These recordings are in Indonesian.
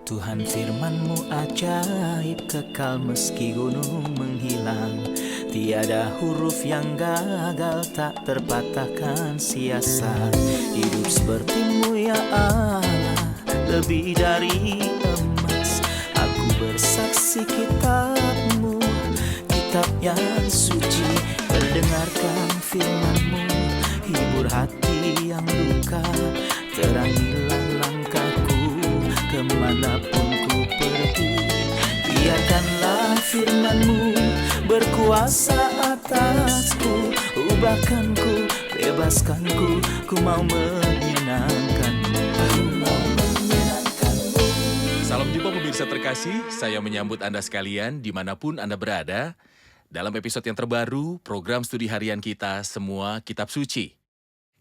Tuhan firman-Mu ajaib, kekal meski gunung menghilang. Tiada huruf yang gagal, tak terpatahkan siasat. Hidup seperti-Mu ya Allah, lebih dari emas. Aku bersaksi kitab-Mu, kitab yang suci. Terdengarkan firman-Mu, hibur hati yang luka. Terangilah langkahku kemanapun ku pergi. Biarkanlah firman-Mu berkuasa atasku. Ubahkanku, bebaskanku, ku mau menyenangkan-Mu. Salam jumpa pemirsa terkasih, saya menyambut Anda sekalian dimanapun Anda berada. Dalam episode yang terbaru, program studi harian kita, Semua Kitab Suci.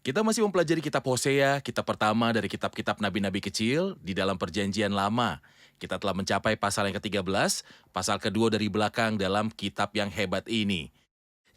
Kita masih mempelajari kitab Hosea, kitab pertama dari kitab-kitab nabi-nabi kecil di dalam perjanjian lama. Kita telah mencapai pasal yang ke-13, pasal kedua dari belakang dalam kitab yang hebat ini.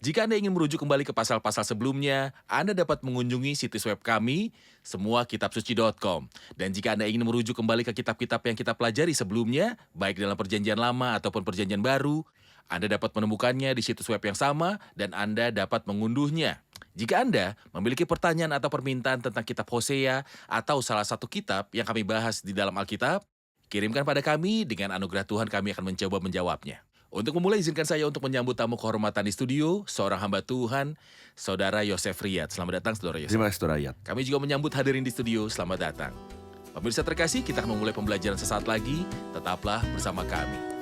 Jika Anda ingin merujuk kembali ke pasal-pasal sebelumnya, Anda dapat mengunjungi situs web kami, semuakitabsuci.com. Dan jika Anda ingin merujuk kembali ke kitab-kitab yang kita pelajari sebelumnya, baik dalam perjanjian lama ataupun perjanjian baru, Anda dapat menemukannya di situs web yang sama dan Anda dapat mengunduhnya. Jika Anda memiliki pertanyaan atau permintaan tentang kitab Hosea atau salah satu kitab yang kami bahas di dalam Alkitab, kirimkan pada kami, dengan anugerah Tuhan kami akan mencoba menjawabnya. Untuk memulai, izinkan saya untuk menyambut tamu kehormatan di studio, seorang hamba Tuhan, Saudara Yosef Riyad. Selamat datang, Saudara Yosef. Terima kasih, Saudara Riyad. Kami juga menyambut hadirin di studio, selamat datang. Pemirsa terkasih, kita akan memulai pembelajaran sesaat lagi, tetaplah bersama kami.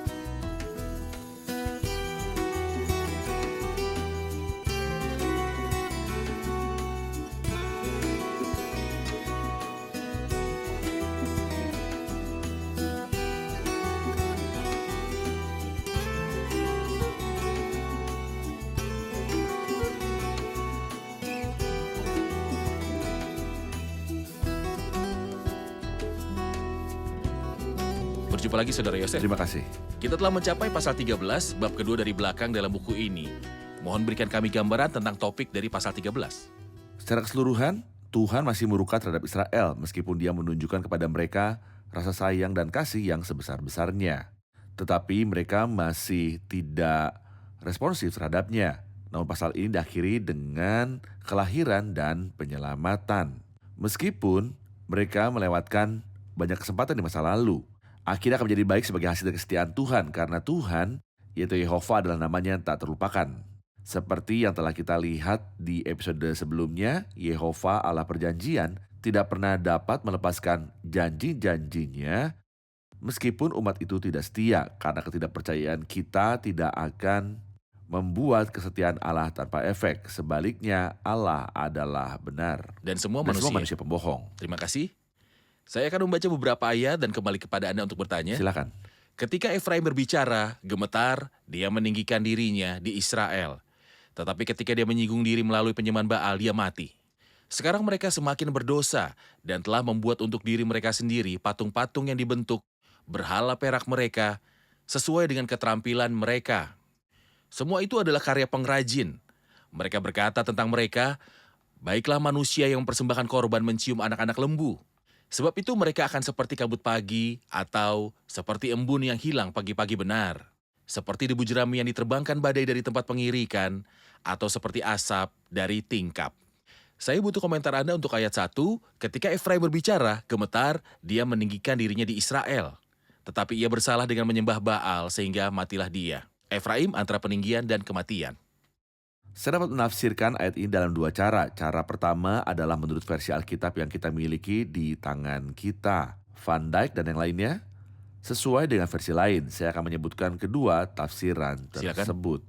Berjumpa lagi, Saudara Yosef. Terima kasih. Kita telah mencapai pasal 13, bab kedua dari belakang dalam buku ini. Mohon berikan kami gambaran tentang topik dari pasal 13. Secara keseluruhan, Tuhan masih murka terhadap Israel meskipun Dia menunjukkan kepada mereka rasa sayang dan kasih yang sebesar-besarnya. Tetapi mereka masih tidak responsif terhadapnya. Namun pasal ini diakhiri dengan kelahiran dan penyelamatan. Meskipun mereka melewatkan banyak kesempatan di masa lalu, akhirnya akan menjadi baik sebagai hasil dari kesetiaan Tuhan, karena Tuhan, yaitu Yehova, adalah namanya yang tak terlupakan. Seperti yang telah kita lihat di episode sebelumnya, Yehova Allah Perjanjian tidak pernah dapat melepaskan janji-janjinya meskipun umat itu tidak setia, karena ketidakpercayaan kita tidak akan membuat kesetiaan Allah tanpa efek. Sebaliknya, Allah adalah benar. Dan semua Dan manusia. semua manusia pembohong. Terima kasih. Saya akan membaca beberapa ayat dan kembali kepada Anda untuk bertanya. Silakan. Ketika Efraim berbicara, gemetar, dia meninggikan dirinya di Israel. Tetapi ketika dia menyinggung diri melalui penyembahan Baal, dia mati. Sekarang mereka semakin berdosa dan telah membuat untuk diri mereka sendiri patung-patung yang dibentuk, berhala perak mereka, sesuai dengan keterampilan mereka. Semua itu adalah karya pengrajin. Mereka berkata tentang mereka, baiklah manusia yang mempersembahkan korban mencium anak-anak lembu. Sebab itu mereka akan seperti kabut pagi atau seperti embun yang hilang pagi-pagi benar. Seperti debu jerami yang diterbangkan badai dari tempat pengirikan atau seperti asap dari tingkap. Saya butuh komentar Anda untuk ayat 1. Ketika Efraim berbicara, gemetar, dia meninggikan dirinya di Israel. Tetapi ia bersalah dengan menyembah Baal sehingga matilah dia. Efraim antara peninggian dan kematian. Saya dapat menafsirkan ayat ini dalam dua cara. Cara pertama adalah menurut versi Alkitab yang kita miliki di tangan kita, Van Dijk dan yang lainnya. Sesuai dengan versi lain, saya akan menyebutkan kedua tafsiran tersebut.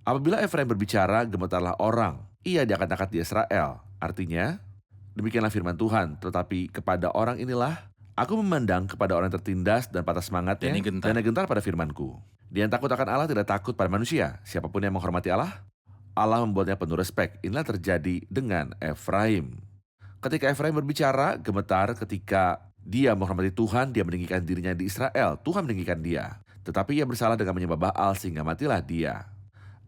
Apabila Efraim berbicara, gemetarlah orang. Ia diangkat-angkat di Israel. Artinya, demikianlah firman Tuhan. Tetapi kepada orang inilah, aku memandang kepada orang yang tertindas dan patah semangatnya dan yang gentar pada firmanku. Dia yang takut akan Allah tidak takut pada manusia. Siapapun yang menghormati Allah, Allah membuatnya penuh respek. Inilah terjadi dengan Efraim. Ketika Efraim berbicara, gemetar. Ketika dia menghormati Tuhan, dia meninggikan dirinya di Israel. Tuhan meninggikan dia. Tetapi ia bersalah dengan menyembah Baal sehingga matilah dia.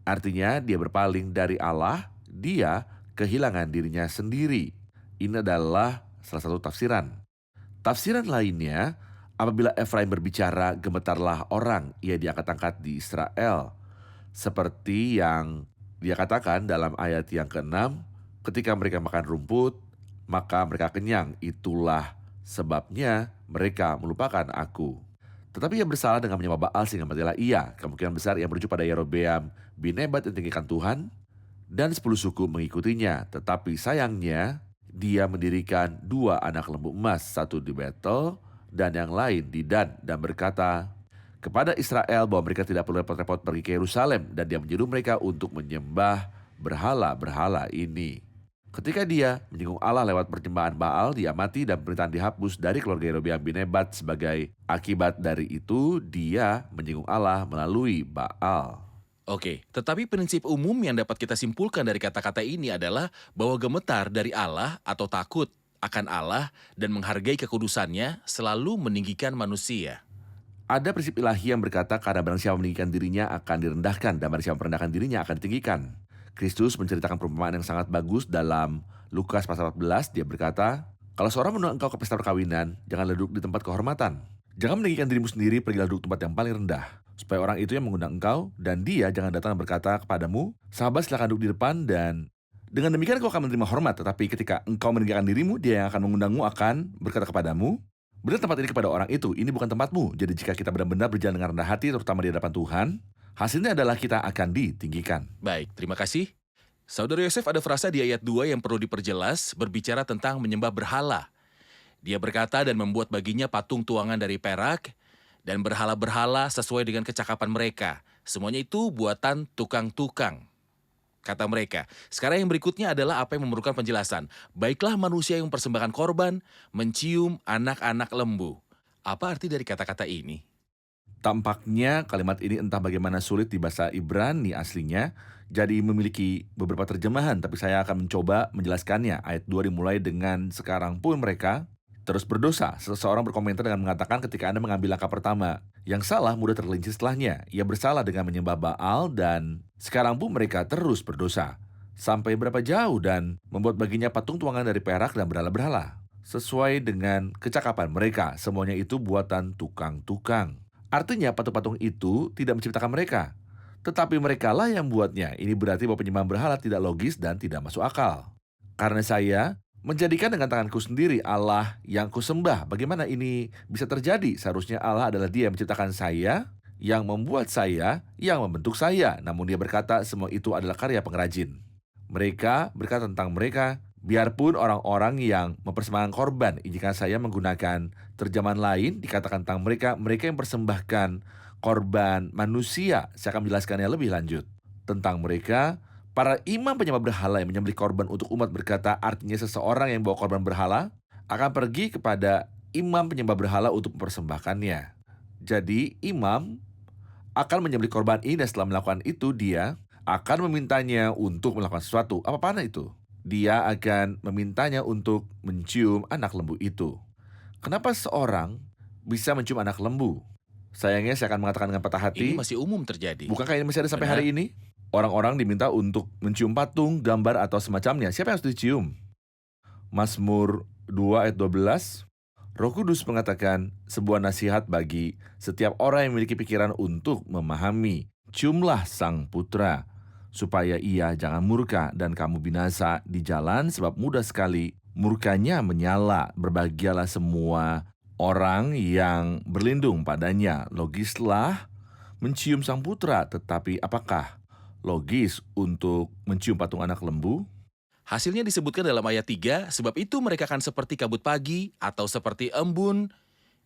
Artinya dia berpaling dari Allah, dia kehilangan dirinya sendiri. Ini adalah salah satu tafsiran. Tafsiran lainnya Apabila Efraim berbicara, gemetarlah orang, ia diangkat-angkat di Israel. Seperti yang dia katakan dalam ayat yang ke-6, ketika mereka makan rumput, maka mereka kenyang. Itulah sebabnya mereka melupakan aku. Tetapi ia bersalah dengan menyembah Baal sehingga matilah ia. Kemungkinan besar ia merujuk pada Yerobeam bin Nebat yang tinggikan Tuhan, dan 10 suku mengikutinya. Tetapi sayangnya, dia mendirikan 2 anak lembu emas, satu di Betel dan yang lain di Dan, dan berkata kepada Israel bahwa mereka tidak perlu repot-repot pergi ke Yerusalem, dan dia menyuruh mereka untuk menyembah berhala-berhala ini. Ketika dia menyinggung Allah lewat persembahan Baal, dia mati dan pemerintahan dihapus dari keluarga Yerobeam bin Nebat. Sebagai akibat dari itu, dia menyinggung Allah melalui Baal. Oke, tetapi prinsip umum yang dapat kita simpulkan dari kata-kata ini adalah bahwa gemetar dari Allah atau takut akan Allah dan menghargai kekudusannya selalu meninggikan manusia. Ada prinsip ilahi yang berkata karena barang siapa meninggikan dirinya akan direndahkan, dan barang siapa merendahkan dirinya akan ditinggikan. Kristus menceritakan perumpamaan yang sangat bagus dalam Lukas pasal 14. Dia berkata, kalau seorang mengundang engkau ke pesta perkawinan, jangan duduk di tempat kehormatan. Jangan meninggikan dirimu sendiri, pergilah duduk tempat yang paling rendah, supaya orang itu yang mengundang engkau, dan dia jangan datang dan berkata kepadamu, sahabat silakan duduk di depan, dan dengan demikian engkau akan menerima hormat. Tetapi ketika engkau meninggikan dirimu, dia yang akan mengundangmu akan berkata kepadamu, berilah tempat ini kepada orang itu, ini bukan tempatmu. Jadi jika kita benar-benar berjalan dengan rendah hati, terutama di hadapan Tuhan, hasilnya adalah kita akan ditinggikan. Baik, terima kasih. Saudara Yosef, ada frasa di ayat 2 yang perlu diperjelas berbicara tentang menyembah berhala. Dia berkata dan membuat baginya patung tuangan dari perak dan berhala-berhala sesuai dengan kecakapan mereka. Semuanya itu buatan tukang-tukang, kata mereka. Sekarang yang berikutnya adalah apa yang memerlukan penjelasan. Baiklah manusia yang mempersembahkan korban, mencium anak-anak lembu. Apa arti dari kata-kata ini? Tampaknya kalimat ini entah bagaimana sulit di bahasa Ibrani aslinya, jadi memiliki beberapa terjemahan, tapi saya akan mencoba menjelaskannya. Ayat 2 dimulai dengan sekarang pun mereka terus berdosa. Seseorang berkomentar dengan mengatakan ketika Anda mengambil langkah pertama, yang salah mudah tergelincir setelahnya. Ia bersalah dengan menyembah Baal dan sekarang pun mereka terus berdosa. Sampai berapa jauh dan membuat baginya patung tuangan dari perak dan berhala-berhala. Sesuai dengan kecakapan mereka, semuanya itu buatan tukang-tukang. Artinya patung-patung itu tidak menciptakan mereka, tetapi merekalah yang membuatnya. Ini berarti bahwa penyembahan berhala tidak logis dan tidak masuk akal. Karena saya menjadikan dengan tanganku sendiri Allah yang kusembah. Bagaimana ini bisa terjadi? Seharusnya Allah adalah Dia yang menciptakan saya, yang membuat saya, yang membentuk saya. Namun Dia berkata semua itu adalah karya pengrajin. Mereka berkata tentang mereka, biarpun orang-orang yang mempersembahkan korban, jika saya menggunakan terjemahan lain, dikatakan tentang mereka, mereka yang persembahkan korban manusia. Saya akan menjelaskannya lebih lanjut. Tentang mereka, para imam penyembah berhala yang menyembelih korban untuk umat berkata, artinya seseorang yang bawa korban berhala akan pergi kepada imam penyembah berhala untuk mempersembahkannya. Jadi imam akan menyembelih korban ini dan setelah melakukan itu dia akan memintanya untuk melakukan sesuatu. Apa itu? Dia akan memintanya untuk mencium anak lembu itu. Kenapa seorang bisa mencium anak lembu? Sayangnya saya akan mengatakan dengan patah hati. Ini masih umum terjadi. Bukankah ini masih ada sampai Benar. hari ini? Orang-orang diminta untuk mencium patung, gambar, atau semacamnya. Siapa yang harus dicium? Mazmur 2 ayat 12. Roh Kudus mengatakan sebuah nasihat bagi setiap orang yang memiliki pikiran untuk memahami. Ciumlah sang putra, supaya ia jangan murka dan kamu binasa di jalan, sebab mudah sekali murkanya menyala. Berbahagialah semua orang yang berlindung padanya. Logislah mencium sang putra, tetapi apakah logis untuk mencium patung anak lembu? Hasilnya disebutkan dalam ayat 3, sebab itu mereka akan seperti kabut pagi atau seperti embun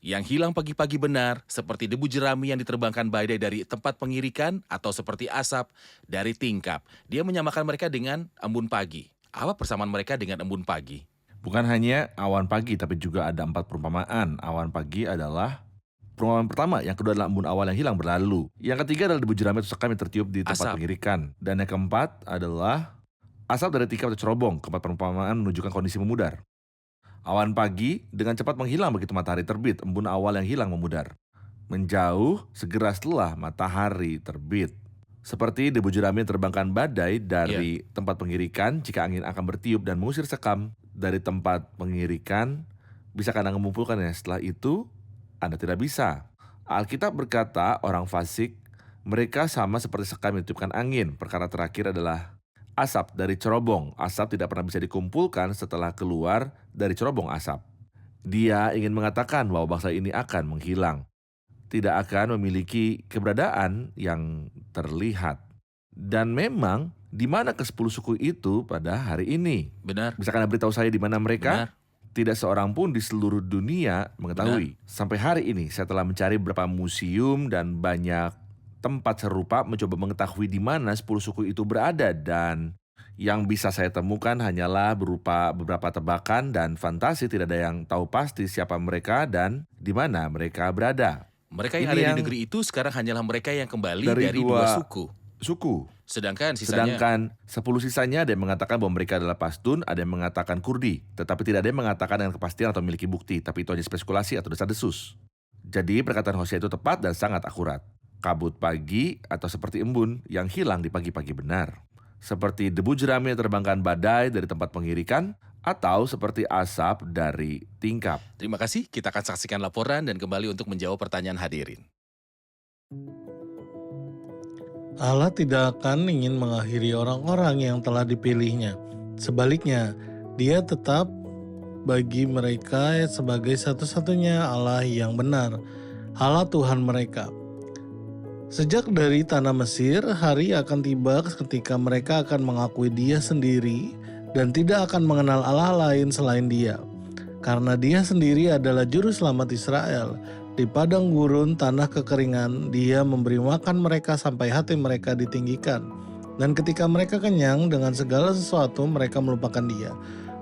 yang hilang pagi-pagi benar, seperti debu jerami yang diterbangkan badai dari tempat pengirikan, atau seperti asap dari tingkap. Dia menyamakan mereka dengan embun pagi. Apa persamaan mereka dengan embun pagi? Bukan hanya awan pagi, tapi juga ada 4 perumpamaan. Awan pagi adalah perumpamaan pertama, yang kedua adalah embun awal yang hilang berlalu. Yang ketiga adalah debu jerami atau sekam yang tertiup di tempat Asap. pengirikan. Dan yang keempat adalah asap dari tingkap atau cerobong. Keempat perumpamaan menunjukkan kondisi memudar. Awan pagi dengan cepat menghilang begitu matahari terbit. Embun awal yang hilang memudar, menjauh segera setelah matahari terbit. Seperti debu jerami yang terbangkan badai dari tempat pengirikan, jika angin akan bertiup dan mengusir sekam dari tempat pengirikan, bisa kadang mengumpulkannya. Setelah itu, Anda tidak bisa. Alkitab berkata orang fasik, mereka sama seperti sekam yang ditiupkan angin. Perkara terakhir adalah asap dari cerobong. Asap tidak pernah bisa dikumpulkan setelah keluar dari cerobong asap. Dia ingin mengatakan bahwa bangsa ini akan menghilang. Tidak akan memiliki keberadaan yang terlihat. Dan memang, di mana ke-10 suku itu pada hari ini? Benar. Bisa Anda beritahu saya di mana mereka? Benar. Tidak seorang pun di seluruh dunia mengetahui. Sampai hari ini saya telah mencari beberapa museum dan banyak tempat serupa mencoba mengetahui di mana 10 suku itu berada, dan yang bisa saya temukan hanyalah berupa beberapa tebakan dan fantasi. Tidak ada yang tahu pasti siapa mereka dan di mana mereka berada. Mereka yang Ini ada yang di negeri itu sekarang hanyalah mereka yang kembali dari dari dua dua suku. suku. Sedangkan sisanya, Sedangkan 10 sisanya ada yang mengatakan bahwa mereka adalah Pastun, ada yang mengatakan Kurdi. Tetapi tidak ada yang mengatakan dengan kepastian atau memiliki bukti. Tapi itu hanya spekulasi atau desas-desus. Jadi perkataan Hosea itu tepat dan sangat akurat. Kabut pagi atau seperti embun yang hilang di pagi-pagi benar. Seperti debu jerami yang terbangkan badai dari tempat pengirikan, atau seperti asap dari tingkap. terima kasih. Kita akan saksikan laporan dan kembali untuk menjawab pertanyaan hadirin. Allah tidak akan ingin mengakhiri orang-orang yang telah dipilihnya. Sebaliknya, Dia tetap bagi mereka sebagai satu-satunya Allah yang benar, Allah Tuhan mereka. Sejak dari tanah Mesir, hari akan tiba ketika mereka akan mengakui Dia sendiri dan tidak akan mengenal Allah lain selain Dia. Karena Dia sendiri adalah juru selamat Israel. Di padang gurun tanah kekeringan, Dia memberi makan mereka sampai hati mereka ditinggikan. Dan ketika mereka kenyang dengan segala sesuatu, mereka melupakan Dia.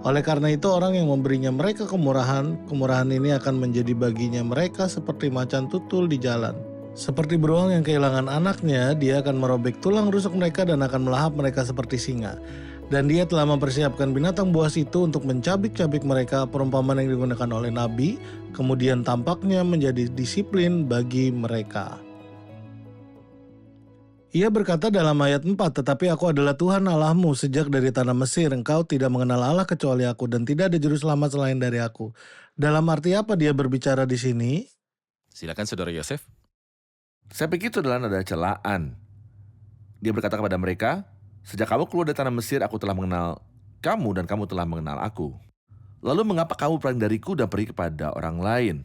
Oleh karena itu orang yang memberinya mereka kemurahan ini akan menjadi baginya mereka seperti macan tutul di jalan. Seperti beruang yang kehilangan anaknya, Dia akan merobek tulang rusuk mereka dan akan melahap mereka seperti singa. Dan Dia telah mempersiapkan binatang buas itu untuk mencabik-cabik mereka, perumpamaan yang digunakan oleh Nabi, kemudian tampaknya menjadi disiplin bagi mereka. Ia berkata dalam ayat 4, tetapi aku adalah Tuhan Allahmu sejak dari tanah Mesir, engkau tidak mengenal Allah kecuali aku dan tidak ada juru selamat selain dari aku. Dalam arti apa Dia berbicara di sini? Silakan Saudara Yosef. Saya pikir itu adalah nada celaan. Dia berkata kepada mereka, sejak kamu keluar dari tanah Mesir, aku telah mengenal kamu dan kamu telah mengenal aku. Lalu mengapa kamu berpaling dariku dan pergi kepada orang lain?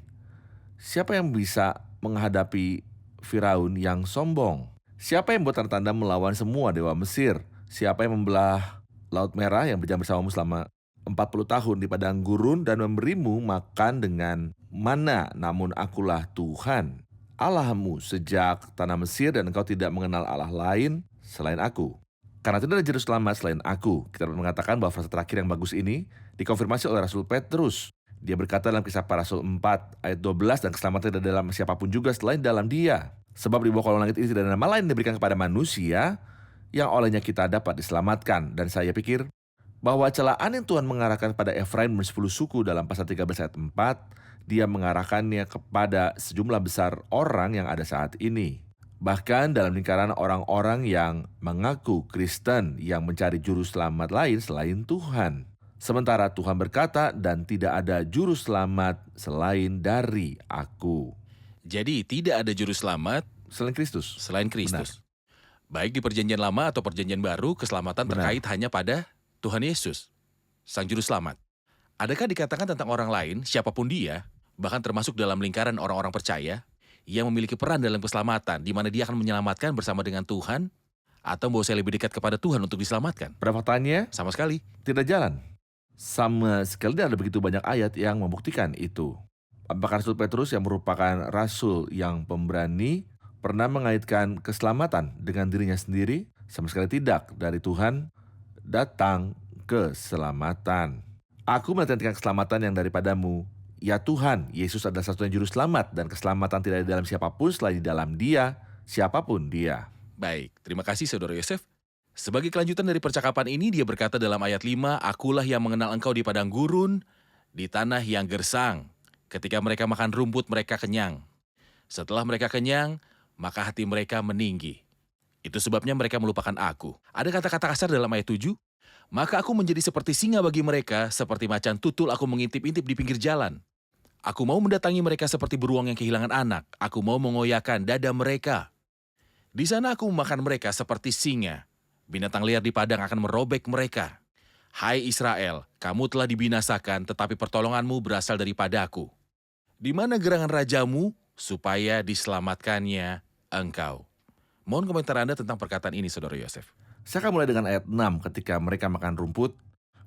Siapa yang bisa menghadapi Firaun yang sombong? Siapa yang buat tanda-tanda melawan semua dewa Mesir? Siapa yang membelah Laut Merah yang berjalan bersamamu selama 40 tahun di padang gurun dan memberimu makan dengan mana, namun akulah Tuhan Allahmu sejak tanah Mesir dan engkau tidak mengenal Allah lain selain aku. Karena tidak ada juru selamat selain aku. Kita dapat mengatakan bahwa frasa terakhir yang bagus ini dikonfirmasi oleh Rasul Petrus. Dia berkata dalam Kisah Para Rasul 4 ayat 12, dan keselamatan tidak dalam siapapun juga selain dalam Dia. Sebab di bawah kolong langit ini tidak ada nama lain yang diberikan kepada manusia yang olehnya kita dapat diselamatkan. Dan saya pikir bahwa celaan yang Tuhan mengarahkan pada Efraim dan 10 suku dalam pasal 13 ayat 4, Dia mengarahkannya kepada sejumlah besar orang yang ada saat ini. Bahkan dalam lingkaran orang-orang yang mengaku Kristen yang mencari juru selamat lain selain Tuhan. Sementara Tuhan berkata, dan tidak ada juru selamat selain dari aku. Jadi tidak ada juru selamat Selain Kristus. selain Kristus. Baik di perjanjian lama atau perjanjian baru, keselamatan Benar. terkait hanya pada Tuhan Yesus, Sang Juru Selamat. Adakah dikatakan tentang orang lain, siapapun dia, bahkan termasuk dalam lingkaran orang-orang percaya, yang memiliki peran dalam keselamatan, di mana dia akan menyelamatkan bersama dengan Tuhan, atau bahwa saya lebih dekat kepada Tuhan untuk diselamatkan? Pada faktanya Sama sekali. tidak jalan. Sama sekali tidak ada begitu banyak ayat yang membuktikan itu. Apakah Rasul Petrus yang merupakan rasul yang pemberani pernah mengaitkan keselamatan dengan dirinya sendiri? Sama sekali tidak. Dari Tuhan datang keselamatan. Aku menantikan keselamatan yang daripadamu. Ya Tuhan, Yesus adalah satu-satunya juru selamat, dan keselamatan tidak ada dalam siapapun selain di dalam Dia, siapapun Dia. Baik, terima kasih Saudara Yosef. Sebagai kelanjutan dari percakapan ini, dia berkata dalam ayat 5, akulah yang mengenal engkau di padang gurun, di tanah yang gersang. Ketika mereka makan rumput, mereka kenyang. Setelah mereka kenyang, maka hati mereka meninggi. Itu sebabnya mereka melupakan aku. Ada kata-kata kasar dalam ayat 7. Maka aku menjadi seperti singa bagi mereka, seperti macan tutul aku mengintip-intip di pinggir jalan. Aku mau mendatangi mereka seperti beruang yang kehilangan anak. Aku mau mengoyakkan dada mereka. Di sana aku memakan mereka seperti singa. Binatang liar di padang akan merobek mereka. Hai Israel, kamu telah dibinasakan, tetapi pertolonganmu berasal daripadaku. Di mana gerangan rajamu, supaya diselamatkannya engkau. Mohon komentar Anda tentang perkataan ini, Saudara Yosef. Saya akan mulai dengan ayat 6. Ketika mereka makan rumput,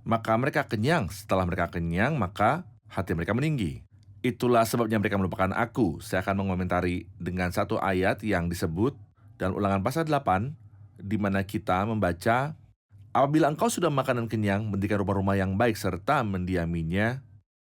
maka mereka kenyang. Setelah mereka kenyang, maka hati mereka meninggi. Itulah sebabnya mereka melupakan aku. Saya akan mengomentari dengan satu ayat yang disebut dalam Ulangan pasal 8, di mana kita membaca, apabila engkau sudah makan dan kenyang, mendirikan rumah-rumah yang baik serta mendiaminya,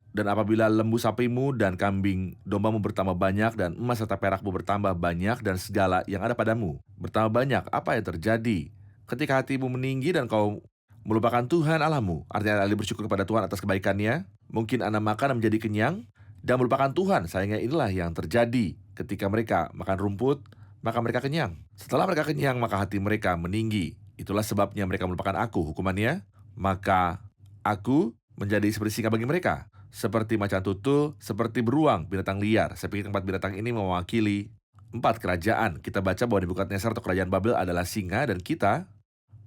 dan apabila lembu sapimu dan kambing dombamu bertambah banyak, dan emas serta perakmu bertambah banyak, dan segala yang ada padamu bertambah banyak, apa yang terjadi? Ketika hatimu meninggi dan kau melupakan Tuhan Allahmu, artinya alih bersyukur kepada Tuhan atas kebaikannya, mungkin Anda makan dan menjadi kenyang, dan melupakan Tuhan. Sayangnya inilah yang terjadi ketika mereka makan rumput, maka mereka kenyang. Setelah mereka kenyang, maka hati mereka meninggi. Itulah sebabnya mereka melupakan aku. Hukumannya, maka aku menjadi seperti singa bagi mereka, seperti macan tutul, seperti beruang, binatang liar. Saya pikir keempat binatang ini mewakili 4 kerajaan. Kita baca bahwa Nebukadnezar atau kerajaan Babel adalah singa, dan kita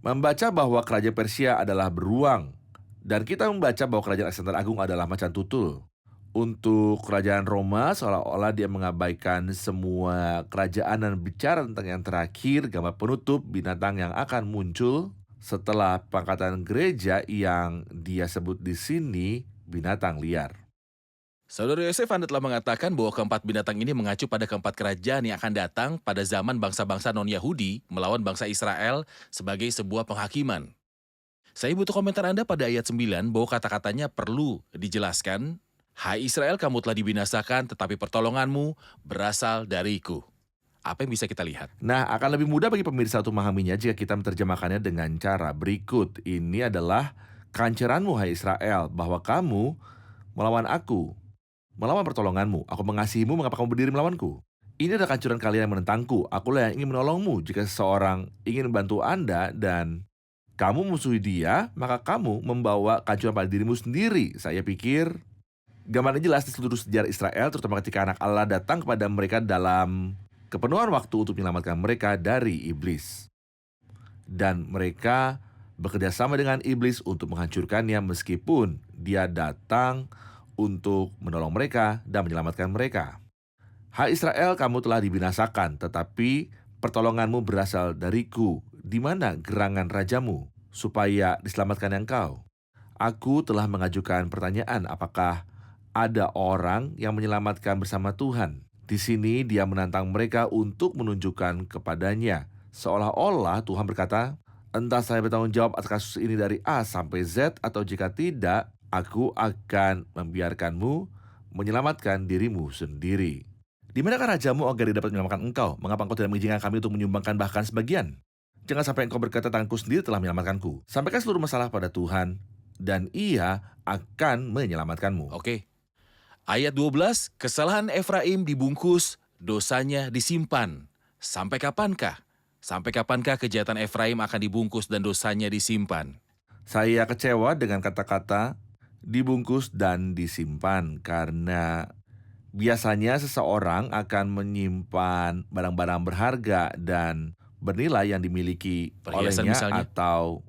membaca bahwa kerajaan Persia adalah beruang, dan kita membaca bahwa kerajaan Alexander Agung adalah macan tutul. Untuk kerajaan Roma, seolah-olah dia mengabaikan semua kerajaan dan bicara tentang yang terakhir, gambar penutup binatang yang akan muncul setelah pangkatan gereja yang dia sebut di sini binatang liar. Saudara Yosef, Anda telah mengatakan bahwa keempat binatang ini mengacu pada keempat kerajaan yang akan datang pada zaman bangsa-bangsa non-Yahudi melawan bangsa Israel sebagai sebuah penghakiman. Saya butuh komentar Anda pada ayat 9 bahwa kata-katanya perlu dijelaskan. Hai Israel, kamu telah dibinasakan, tetapi pertolonganmu berasal dariku. Apa yang bisa kita lihat? Nah, akan lebih mudah bagi pemirsa untuk memahaminya jika kita menerjemahkannya dengan cara berikut. Ini adalah kehancuranmu, hai Israel, bahwa kamu melawan aku, melawan pertolonganmu. Aku mengasihimu, mengapa kamu berdiri melawanku? Ini adalah kehancuran kalian yang menentangku. Akulah yang ingin menolongmu. Jika seseorang ingin membantu Anda dan kamu musuhi dia, maka kamu membawa kehancuran pada dirimu sendiri. Saya pikir gambarnya jelas di seluruh sejarah Israel, terutama ketika anak Allah datang kepada mereka dalam kepenuhan waktu untuk menyelamatkan mereka dari iblis. Dan mereka bekerja sama dengan iblis untuk menghancurkannya meskipun dia datang untuk menolong mereka dan menyelamatkan mereka. Hai Israel, kamu telah dibinasakan, tetapi pertolonganmu berasal dariku. Di mana gerangan rajamu, supaya diselamatkan engkau? Aku telah mengajukan pertanyaan, apakah ada orang yang menyelamatkan bersama Tuhan? Di sini dia menantang mereka untuk menunjukkan kepadanya, seolah-olah Tuhan berkata, entah saya bertanggung jawab atas kasus ini dari A sampai Z, atau jika tidak, aku akan membiarkanmu menyelamatkan dirimu sendiri. Di manakah rajamu agar dia dapat menyelamatkan engkau? Mengapa engkau tidak mengizinkan kami untuk menyumbangkan bahkan sebagian? Jangan sampai engkau berkata, tanganku sendiri telah menyelamatkanku. Sampaikan seluruh masalah pada Tuhan, dan ia akan menyelamatkanmu. Oke. Ayat 12, kesalahan Efraim dibungkus, dosanya disimpan. Sampai kapankah? Sampai kapankah kejahatan Efraim akan dibungkus dan dosanya disimpan? Saya kecewa dengan kata-kata dibungkus dan disimpan, karena biasanya seseorang akan menyimpan barang-barang berharga dan bernilai yang dimiliki Perhiasan olehnya misalnya. atau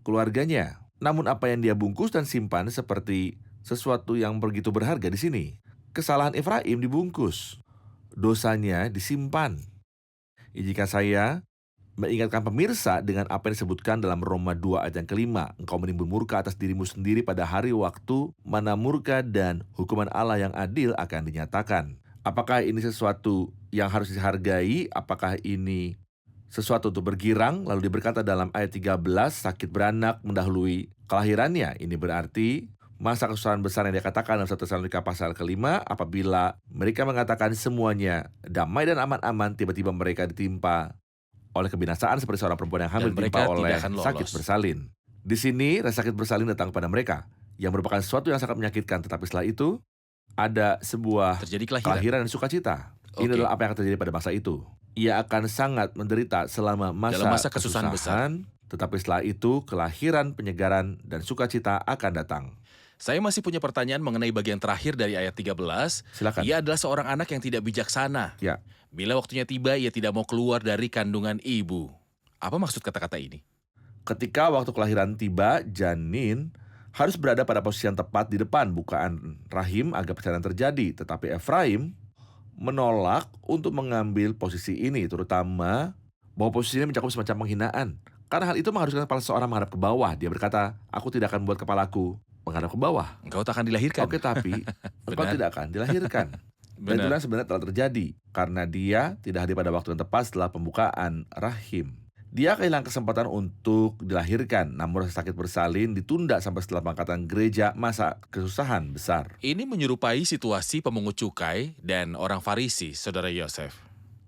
keluarganya. Namun apa yang dia bungkus dan simpan seperti sesuatu yang begitu berharga di sini. Kesalahan Efraim dibungkus, dosanya disimpan. Jika saya mengingatkan pemirsa dengan apa yang disebutkan dalam Roma 2 ayat yang kelima, engkau menimbul murka atas dirimu sendiri pada hari waktu mana murka dan hukuman Allah yang adil akan dinyatakan. Apakah ini sesuatu yang harus dihargai? Apakah ini sesuatu untuk bergirang? Lalu diberkata dalam ayat 13, sakit beranak mendahului kelahirannya. Ini berarti masa kesusahan besar yang dikatakan dalam 1 Tesalonika pasal ke-5, apabila mereka mengatakan semuanya damai dan aman-aman, tiba-tiba mereka ditimpa oleh kebinasaan seperti seorang perempuan yang hamil Dan mereka ditimpa oleh tidak akan lolos. sakit bersalin. Di sini, rasa sakit bersalin datang kepada mereka, yang merupakan sesuatu yang sangat menyakitkan. Tetapi setelah itu, ada sebuah Terjadi kelahiran. kelahiran dan sukacita. Ini Oke. adalah apa yang akan terjadi pada masa itu. Ia akan sangat menderita selama Dalam masa kesusahan besar. tetapi setelah itu, kelahiran, penyegaran, dan sukacita akan datang. Saya masih punya pertanyaan mengenai bagian terakhir dari ayat 13. Silakan. Ia adalah seorang anak yang tidak bijaksana. Ya. Bila waktunya tiba, ia tidak mau keluar dari kandungan ibu. Apa maksud kata-kata ini? Ketika waktu kelahiran tiba, janin harus berada pada posisi yang tepat di depan bukaan rahim agar persalinan terjadi. Tetapi Efraim menolak untuk mengambil posisi ini, terutama bahwa posisi ini mencakup semacam penghinaan. Karena hal itu mengharuskan kepala seseorang menghadap ke bawah. Dia berkata, aku tidak akan membuat kepalaku menghadap ke bawah. Engkau tak akan dilahirkan. Oke, tapi engkau Benar. tidak akan dilahirkan. Dan Benar. itulah yang sebenarnya telah terjadi. Karena dia tidak hadir pada waktu yang tepat setelah pembukaan rahim. Dia kehilangan kesempatan untuk dilahirkan, namun rasa sakit bersalin ditunda sampai setelah pengangkatan gereja masa kesusahan besar. Ini menyerupai situasi pemungut cukai dan orang Farisi, Saudara Yosef.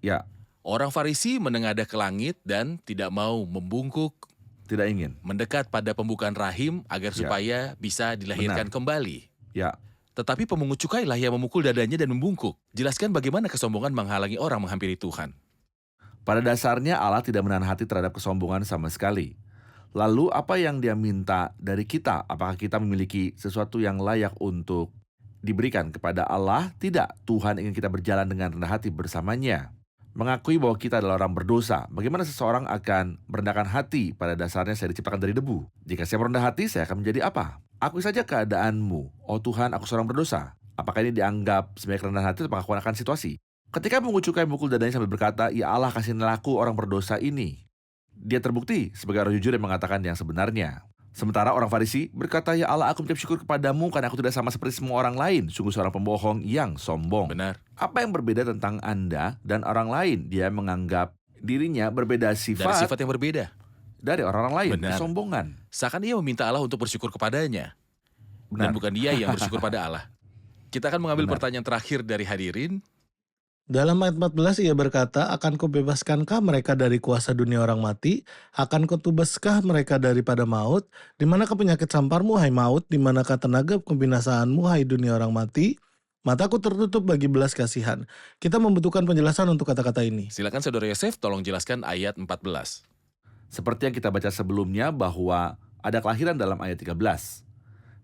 Ya, Orang Farisi menengadah ke langit dan tidak mau membungkuk, tidak ingin. mendekat pada pembukaan rahim agar Ya. supaya bisa dilahirkan kembali. Ya, Tetapi pemungut cukailah yang memukul dadanya dan membungkuk. Jelaskan bagaimana kesombongan menghalangi orang menghampiri Tuhan. pada dasarnya Allah tidak menahan hati terhadap kesombongan sama sekali. Lalu apa yang dia minta dari kita? Apakah kita memiliki sesuatu yang layak untuk diberikan kepada Allah? Tidak, Tuhan ingin kita berjalan dengan rendah hati bersamanya. Mengakui bahwa kita adalah orang berdosa. Bagaimana seseorang akan merendahkan hati? Pada dasarnya saya diciptakan dari debu. Jika saya merendah hati, saya akan menjadi apa? Akui saja keadaanmu. Oh Tuhan, aku seorang berdosa. Apakah ini dianggap sebagai kerendahan hati atau pengakuan akan situasi? Ketika pemungut cukai memukul dadanya sambil berkata, ya Allah kasihanilah aku orang berdosa ini. Dia terbukti sebagai orang jujur yang mengatakan yang sebenarnya. Sementara orang Farisi berkata, ya Allah aku mengucap syukur kepadamu karena aku tidak sama seperti semua orang lain. Sungguh seorang pembohong yang sombong. Benar. Apa yang berbeda tentang Anda dan orang lain? Dia menganggap dirinya berbeda Dari sifat sifat yang berbeda. dari orang-orang lain. Benar. Kesombongan. Seakan ia meminta Allah untuk bersyukur kepadanya. Dan Benar. bukan dia yang bersyukur pada Allah. Kita akan mengambil Benar. pertanyaan terakhir dari hadirin. Dalam ayat 14 ia berkata, akan kubebaskankah mereka dari kuasa dunia orang mati? Akan kutubaskah mereka daripada maut? Di manakah penyakit samparmu, hai maut? Di manakah tenaga kebinasaanmu, hai dunia orang mati? Mataku tertutup bagi belas kasihan. Kita membutuhkan penjelasan untuk kata-kata ini. Silakan Saudara Yosef tolong jelaskan ayat 14. Seperti yang kita baca sebelumnya bahwa ada kelahiran dalam ayat 13.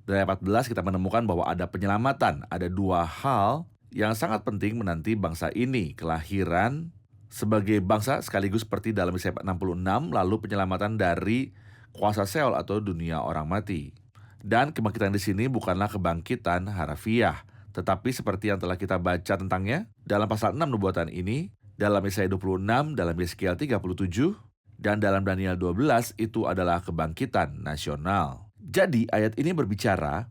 Dari ayat 14 kita menemukan bahwa ada penyelamatan. Ada dua hal yang sangat penting menanti bangsa ini. Kelahiran sebagai bangsa sekaligus seperti dalam Yesaya 66, lalu penyelamatan dari kuasa Seol atau dunia orang mati. Dan kebangkitan di sini bukanlah kebangkitan harafiah, tetapi seperti yang telah kita baca tentangnya dalam pasal 6 nubuatan ini, dalam Yesaya 26, dalam Yeskiel 37, dan dalam Daniel 12 itu adalah kebangkitan nasional. Jadi ayat ini berbicara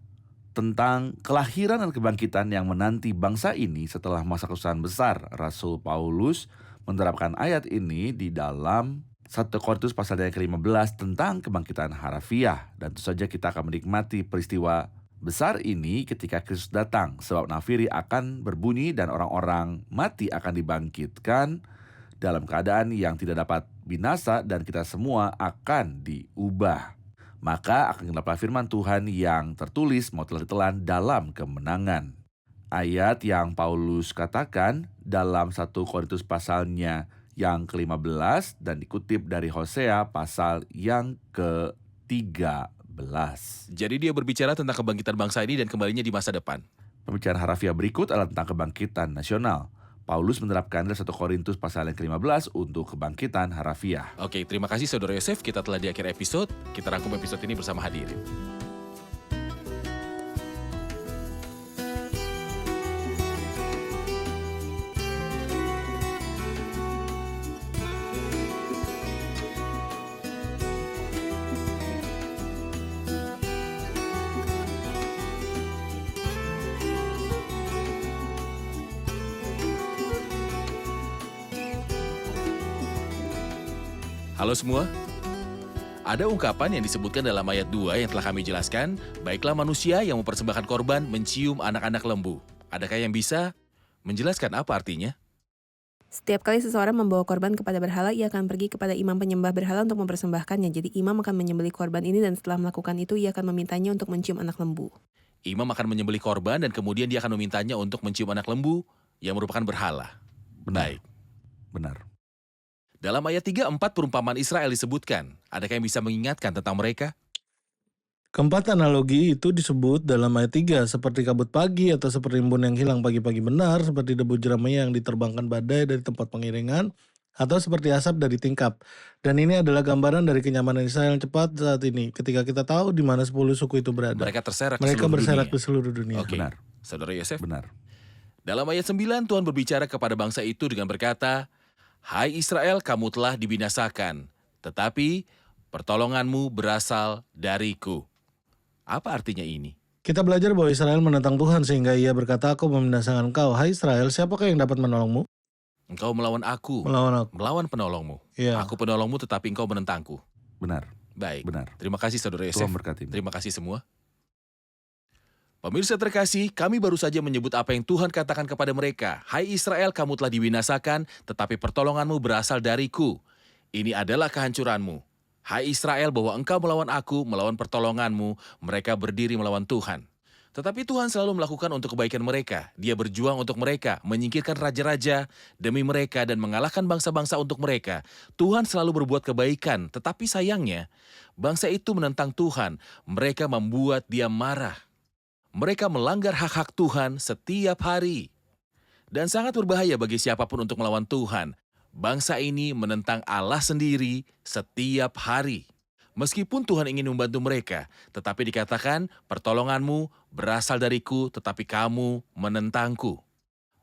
tentang kelahiran dan kebangkitan yang menanti bangsa ini setelah masa kesusahan besar. Rasul Paulus menerapkan ayat ini di dalam 1 Korintus pasal yang ke-15 tentang kebangkitan harafiah. Dan tentu saja kita akan menikmati peristiwa besar ini ketika Kristus datang. Sebab nafiri akan berbunyi dan orang-orang mati akan dibangkitkan dalam keadaan yang tidak dapat binasa dan kita semua akan diubah. Maka akan genaplah firman Tuhan yang tertulis mau telah ditelan dalam kemenangan. Ayat yang Paulus katakan dalam 1 Korintus pasalnya yang ke-15 dan dikutip dari Hosea pasal yang ke-13. Jadi dia berbicara tentang kebangkitan bangsa ini dan kembalinya di masa depan. Pembicaraan harafiah berikut adalah tentang kebangkitan nasional. Paulus menerapkan dalam 1 Korintus pasal yang ke-15 untuk kebangkitan harafiah. Oke, terima kasih Saudara Yosef. Kita telah di akhir episode. Kita rangkum episode ini bersama hadirin. Halo semua. Ada ungkapan yang disebutkan dalam ayat 2 yang telah kami jelaskan, baiklah manusia yang mempersembahkan korban mencium anak-anak lembu. Adakah yang bisa menjelaskan apa artinya? Setiap kali seseorang membawa korban kepada berhala, ia akan pergi kepada imam penyembah berhala untuk mempersembahkannya. Jadi imam akan menyembelih korban ini dan setelah melakukan itu, ia akan memintanya untuk mencium anak lembu. Imam akan menyembelih korban dan kemudian dia akan memintanya untuk mencium anak lembu yang merupakan berhala. Baik. Benar. Dalam ayat 3, 4 perumpamaan Israel disebutkan. Adakah yang bisa mengingatkan tentang mereka? Keempat analogi itu disebut dalam ayat 3 seperti kabut pagi atau seperti embun yang hilang pagi-pagi benar, seperti debu jeramai yang diterbangkan badai dari tempat pengiringan, atau seperti asap dari tingkap. Dan ini adalah gambaran dari kenyamanan Israel yang cepat saat ini, ketika kita tahu di mana 10 suku itu berada. Mereka terserak ke Mereka seluruh berserak dunia. di seluruh dunia. Oke, Benar. Saudara Yosef. Benar. Dalam ayat 9, Tuhan berbicara kepada bangsa itu dengan berkata, "Hai Israel, kamu telah dibinasakan, tetapi pertolonganmu berasal dariku." Apa artinya ini? Kita belajar bahwa Israel menentang Tuhan sehingga ia berkata, "Aku membinasakan engkau." Hai Israel, siapakah yang dapat menolongmu? Engkau melawan aku, Melawan aku. melawan penolongmu. Iya. Aku penolongmu tetapi engkau menentangku. Benar. Baik, Benar. terima kasih Saudara Yosef. Tuhan berkati. Terima kasih semua. Pemirsa terkasih, kami baru saja menyebut apa yang Tuhan katakan kepada mereka. Hai Israel, kamu telah dibinasakan, tetapi pertolonganmu berasal dariku. Ini adalah kehancuranmu. Hai Israel, bahwa engkau melawan aku, melawan pertolonganmu, mereka berdiri melawan Tuhan. Tetapi Tuhan selalu melakukan untuk kebaikan mereka. Dia berjuang untuk mereka, menyingkirkan raja-raja demi mereka dan mengalahkan bangsa-bangsa untuk mereka. Tuhan selalu berbuat kebaikan, tetapi sayangnya, bangsa itu menentang Tuhan. Mereka membuat dia marah. Mereka melanggar hak-hak Tuhan setiap hari. Dan sangat berbahaya bagi siapapun untuk melawan Tuhan. Bangsa ini menentang Allah sendiri setiap hari. Meskipun Tuhan ingin membantu mereka, tetapi dikatakan, pertolonganmu berasal dariku, tetapi kamu menentangku.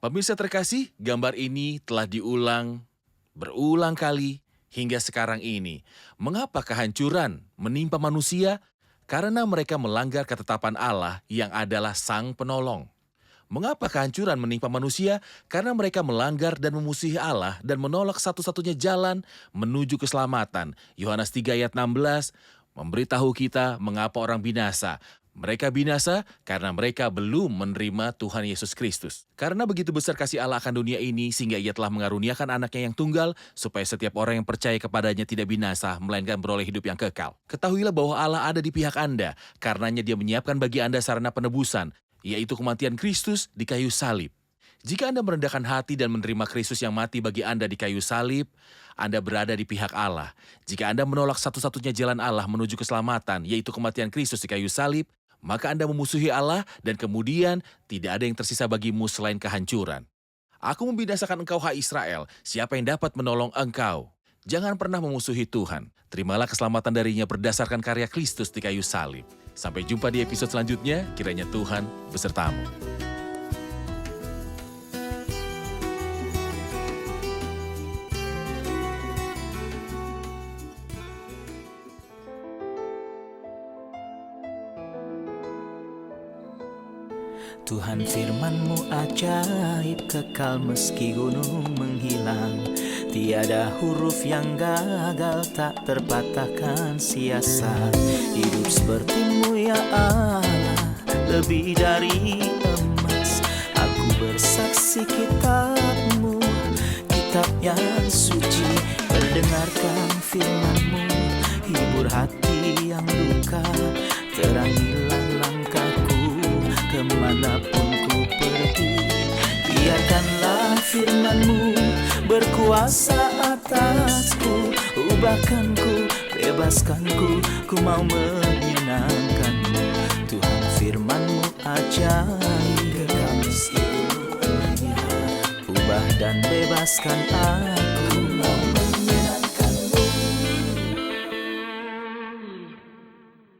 Pemirsa terkasih, gambar ini telah diulang berulang kali hingga sekarang ini. Mengapa kehancuran menimpa manusia? Karena mereka melanggar ketetapan Allah yang adalah Sang Penolong. Mengapa kehancuran menimpa manusia? Karena mereka melanggar dan memusuhi Allah dan menolak satu-satunya jalan menuju keselamatan. Yohanes 3 ayat 16 memberitahu kita mengapa orang binasa. Mereka binasa karena mereka belum menerima Tuhan Yesus Kristus. Karena begitu besar kasih Allah akan dunia ini, sehingga ia telah mengaruniakan anaknya yang tunggal, supaya setiap orang yang percaya kepadanya tidak binasa, melainkan beroleh hidup yang kekal. Ketahuilah bahwa Allah ada di pihak Anda, karenanya Dia menyiapkan bagi Anda sarana penebusan, yaitu kematian Kristus di kayu salib. Jika Anda merendahkan hati dan menerima Kristus yang mati bagi Anda di kayu salib, Anda berada di pihak Allah. Jika Anda menolak satu-satunya jalan Allah menuju keselamatan, yaitu kematian Kristus di kayu salib, maka Anda memusuhi Allah dan kemudian tidak ada yang tersisa bagimu selain kehancuran. Aku membinasakan engkau, hai Israel. Siapa yang dapat menolong engkau? Jangan pernah memusuhi Tuhan. Terimalah keselamatan darinya berdasarkan karya Kristus di kayu salib. Sampai jumpa di episode selanjutnya, kiranya Tuhan besertamu. Tuhan firman-Mu ajaib, kekal meski gunung menghilang. Tiada huruf yang gagal, tak terpatahkan siasat. Hidup seperti-Mu ya Allah, lebih dari emas. Aku bersaksi kitab-Mu, kitab yang suci. Mendengarkan firman-Mu, hibur hati yang luka. Terangilah langkahku kemanapun ku pergi. Biarkanlah firman-Mu berkuasa atasku. Ubahkanku, bebaskanku, ku mau menyenangkan-Mu. Tuhan firman-Mu ajaib, kekal meski gunung menghilang. Ubah dan bebaskan aku.